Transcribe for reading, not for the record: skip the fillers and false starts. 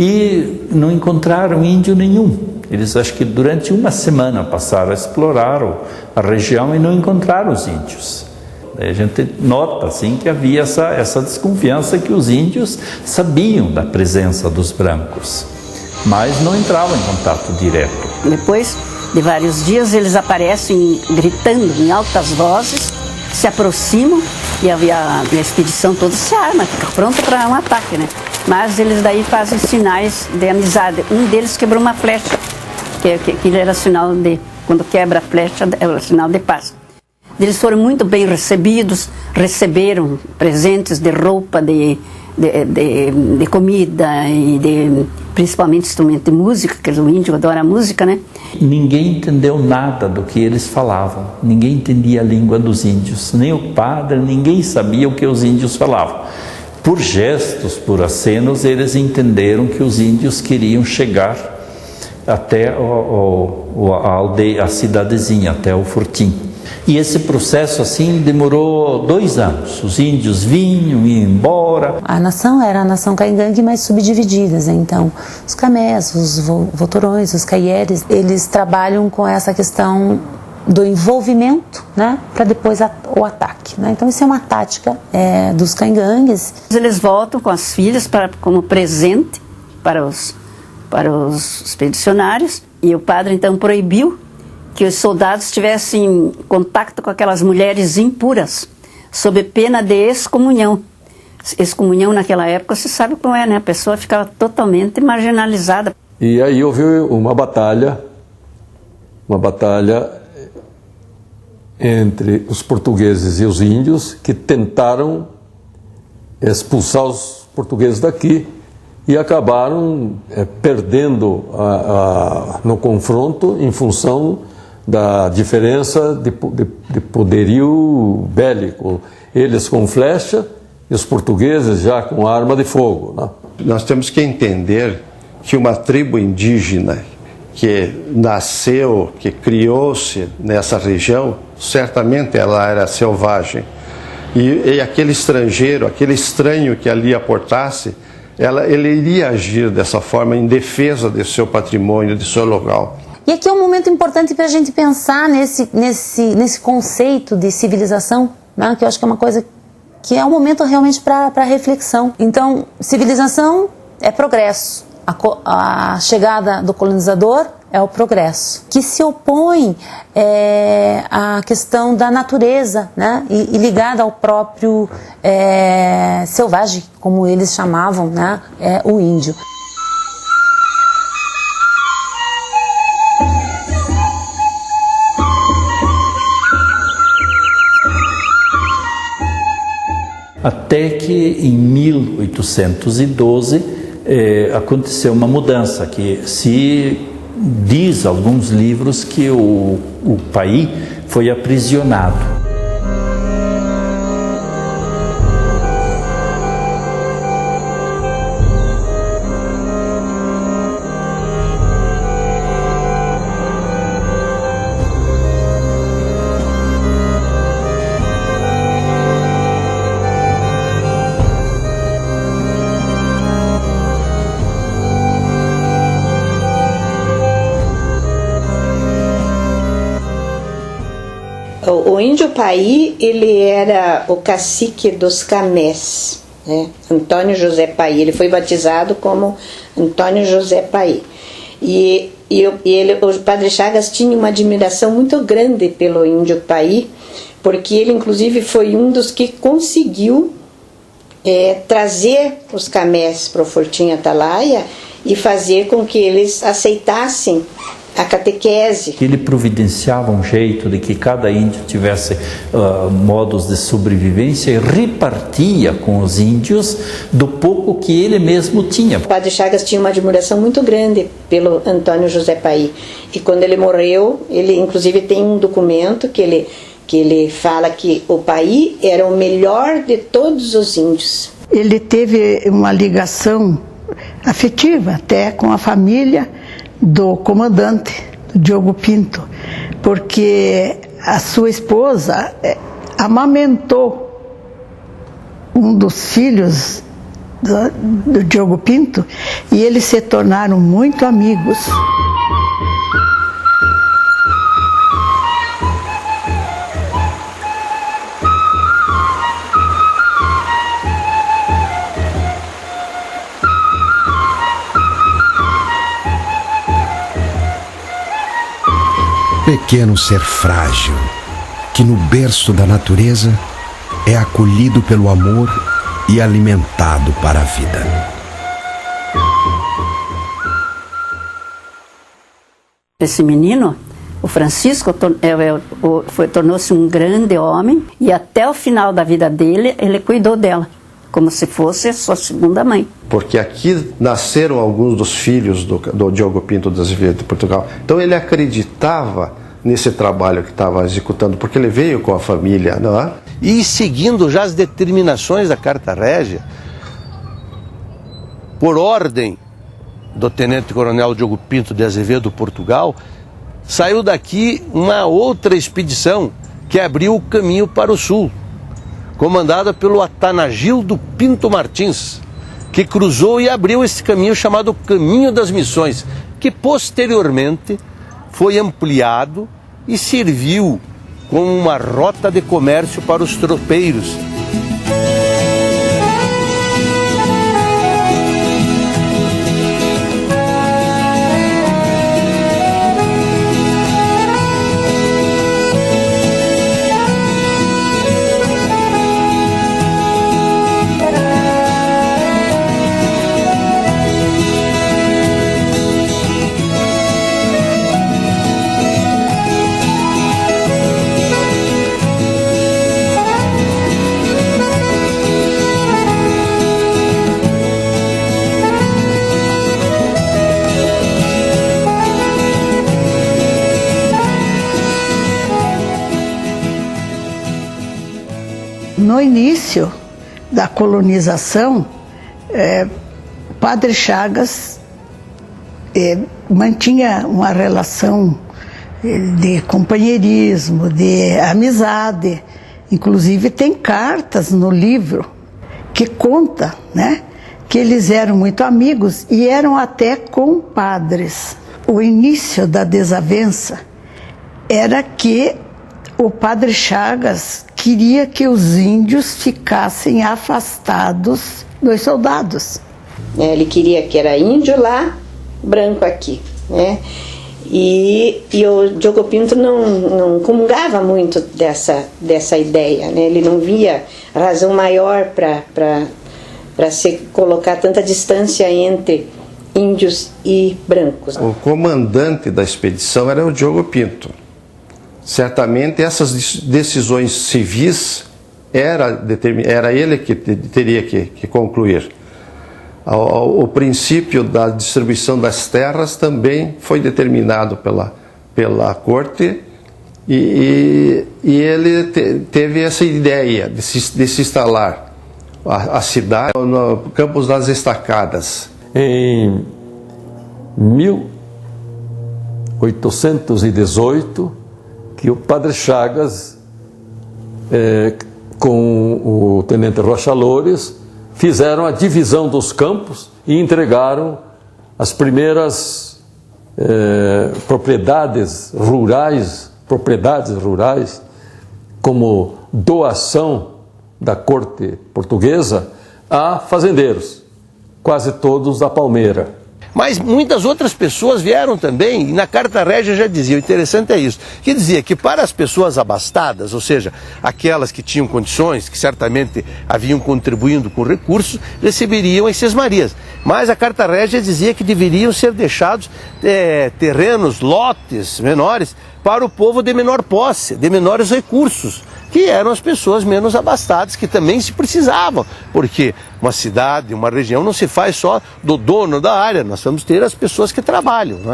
e não encontraram índio nenhum. Eles acho que durante uma semana passaram a explorar a região e não encontraram os índios. A gente nota assim que havia essa desconfiança que os índios sabiam da presença dos brancos, mas não entravam em contato direto. Depois de vários dias eles aparecem gritando em altas vozes, se aproximam e a expedição toda se arma, fica pronta para um ataque, né? Mas eles daí fazem sinais de amizade. Um deles quebrou uma flecha, que era sinal de, quando quebra a flecha, é o sinal de paz. Eles foram muito bem recebidos, receberam presentes de roupa, de comida e principalmente instrumento de música, que o índio adora a música, né? Ninguém entendeu nada do que eles falavam, ninguém entendia a língua dos índios, nem o padre, ninguém sabia o que os índios falavam. Por gestos, por acenos, eles entenderam que os índios queriam chegar até a aldeia, a cidadezinha, até o Fortim. E esse processo assim demorou 2 anos. Os índios vinham, iam embora. A nação era a nação caingangue, mas subdivididas. Então, os camés, os votorões, os caieres, eles trabalham com essa questão do envolvimento, né, para depois o ataque, né? Então, isso é uma tática dos caingangues. Eles voltam com as filhas como presente para os expedicionários, e o padre então proibiu que os soldados tivessem contato com aquelas mulheres impuras, sob pena de excomunhão. Excomunhão naquela época, você sabe como é, né? A pessoa ficava totalmente marginalizada. E aí houve uma batalha entre os portugueses e os índios, que tentaram expulsar os portugueses daqui e acabaram perdendo no confronto em função da diferença de poderio bélico. Eles com flecha e os portugueses já com arma de fogo, né? Nós temos que entender que uma tribo indígena que nasceu, que criou-se nessa região, certamente ela era selvagem. E aquele estrangeiro, aquele estranho que ali aportasse, ele iria agir dessa forma em defesa do seu patrimônio, do seu local. E aqui é um momento importante para a gente pensar nesse conceito de civilização, né? Que eu acho que é uma coisa que é um momento realmente para reflexão. Então, civilização é progresso. A chegada do colonizador é o progresso, que se opõe à questão da natureza, né? E ligada ao próprio selvagem, como eles chamavam, né? O índio. Até que em 1812 aconteceu uma mudança, que se diz alguns livros que o país foi aprisionado. O índio Paí, ele era o cacique dos camés, né? Antônio José Paí. Ele foi batizado como Antônio José Paí. E o Padre Chagas tinha uma admiração muito grande pelo índio Paí, porque ele inclusive foi um dos que conseguiu trazer os camés para o Fortim Atalaia e fazer com que eles aceitassem a catequese. Ele providenciava um jeito de que cada índio tivesse modos de sobrevivência e repartia com os índios do pouco que ele mesmo tinha. O Padre Chagas tinha uma admiração muito grande pelo Antônio José Paí. E quando ele morreu, ele inclusive tem um documento que ele fala que o Paí era o melhor de todos os índios. Ele teve uma ligação afetiva até com a família do comandante, do Diogo Pinto, porque a sua esposa amamentou um dos filhos do Diogo Pinto, e eles se tornaram muito amigos. Pequeno ser frágil, que no berço da natureza é acolhido pelo amor e alimentado para a vida. Esse menino, o Francisco, tornou-se um grande homem, e até o final da vida dele, ele cuidou dela, como se fosse a sua segunda mãe. Porque aqui nasceram alguns dos filhos do Diogo Pinto de Azevedo de Portugal. Então ele acreditava nesse trabalho que estava executando, porque ele veio com a família, não é? E seguindo já as determinações da Carta Régia, por ordem do Tenente-Coronel Diogo Pinto de Azevedo, Portugal, saiu daqui uma outra expedição que abriu o caminho para o sul, comandada pelo Atanagildo Pinto Martins, que cruzou e abriu esse caminho chamado Caminho das Missões, que posteriormente foi ampliado e serviu como uma rota de comércio para os tropeiros. No início da colonização, Padre Chagas mantinha uma relação de companheirismo, de amizade. Inclusive tem cartas no livro que conta, né, que eles eram muito amigos e eram até compadres. O início da desavença era que o Padre Chagas queria que os índios ficassem afastados dos soldados. Ele queria que era índio lá, branco aqui, né? E o Diogo Pinto não comungava muito dessa ideia, né? Ele não via razão maior para se colocar tanta distância entre índios e brancos. O comandante da expedição era o Diogo Pinto. Certamente essas decisões civis era ele que teria que concluir. O princípio da distribuição das terras também foi determinado pela corte, e ele teve essa ideia de se instalar a cidade no Campos das Estacadas. Em 1818, que o Padre Chagas, com o Tenente Rocha Loures, fizeram a divisão dos campos e entregaram as primeiras propriedades rurais como doação da corte portuguesa a fazendeiros, quase todos da Palmeira. Mas muitas outras pessoas vieram também, e na Carta Régia já dizia, o interessante é isso, que dizia que para as pessoas abastadas, ou seja, aquelas que tinham condições, que certamente haviam contribuindo com recursos, receberiam as sesmarias. Mas a Carta Régia dizia que deveriam ser deixados terrenos, lotes menores, para o povo de menor posse, de menores recursos, que eram as pessoas menos abastadas, que também se precisavam, porque uma cidade, uma região não se faz só do dono da área, nós vamos ter as pessoas que trabalham, né?